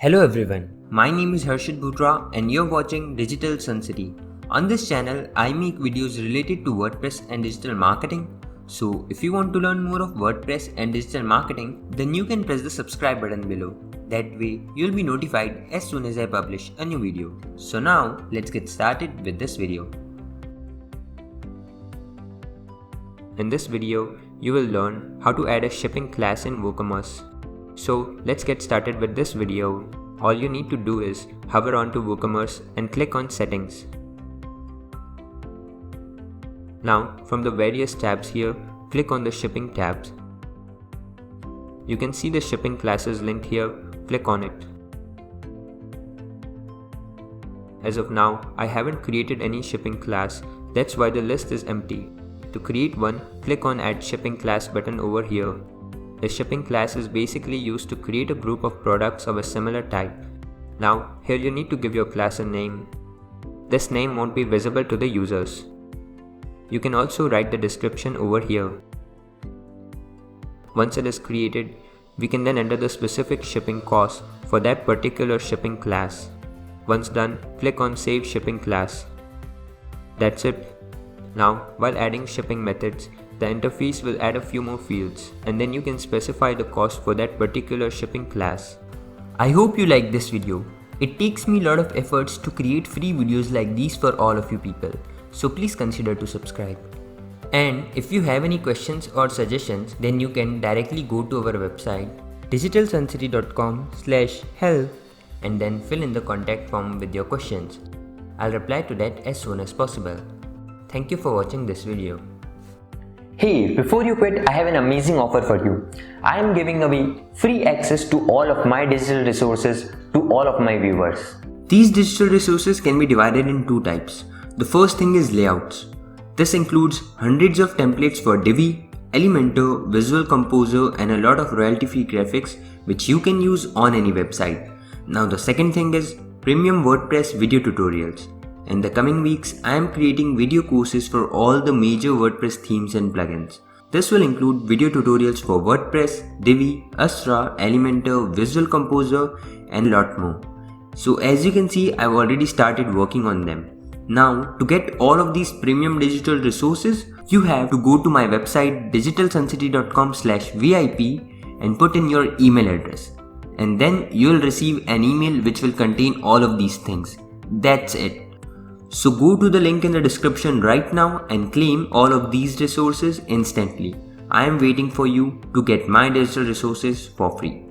Hello everyone, my name is Harshit Bhutra and you're watching Digital Sun City. On this channel, I make videos related to WordPress and digital marketing. So if you want to learn more of WordPress and digital marketing, then you can press the subscribe button below. That way, you'll be notified as soon as I publish a new video. So now, let's get started with this video. In this video, you will learn how to add a shipping class in Woocommerce. So let's get started with this video. All you need to do is hover onto Woocommerce and click on Settings. Now from the various tabs here, click on the Shipping tabs. You can see the shipping classes link here, click on it. As of now, I haven't created any shipping class, that's why the list is empty. To create one, click on Add Shipping Class button over here. The shipping class is basically used to create a group of products of a similar type. Now, here you need to give your class a name. This name won't be visible to the users. You can also write the description over here. Once it is created, we can then enter the specific shipping cost for that particular shipping class. Once done, click on Save Shipping Class. That's it. Now, while adding shipping methods, the interface will add a few more fields and then you can specify the cost for that particular shipping class. I hope you liked this video. It takes me a lot of efforts to create free videos like these for all of you people. So please consider to subscribe. And if you have any questions or suggestions, then you can directly go to our website digitalsuncity.com/help and then fill in the contact form with your questions. I'll reply to that as soon as possible. Thank you for watching this video. Hey, before you quit, I have an amazing offer for you. I am giving away free access to all of my digital resources to all of my viewers. These digital resources can be divided in two types. The first thing is layouts. This includes hundreds of templates for Divi, Elementor, Visual Composer and a lot of royalty-free graphics which you can use on any website. Now the second thing is premium WordPress video tutorials. In the coming weeks, I am creating video courses for all the major WordPress themes and plugins. This will include video tutorials for WordPress, Divi, Astra, Elementor, Visual Composer and a lot more. So as you can see, I've already started working on them. Now, to get all of these premium digital resources, you have to go to my website digitalsuncity.com/VIP and put in your email address. And then you'll receive an email which will contain all of these things. That's it. So go to the link in the description right now and claim all of these resources instantly. I am waiting for you to get my digital resources for free.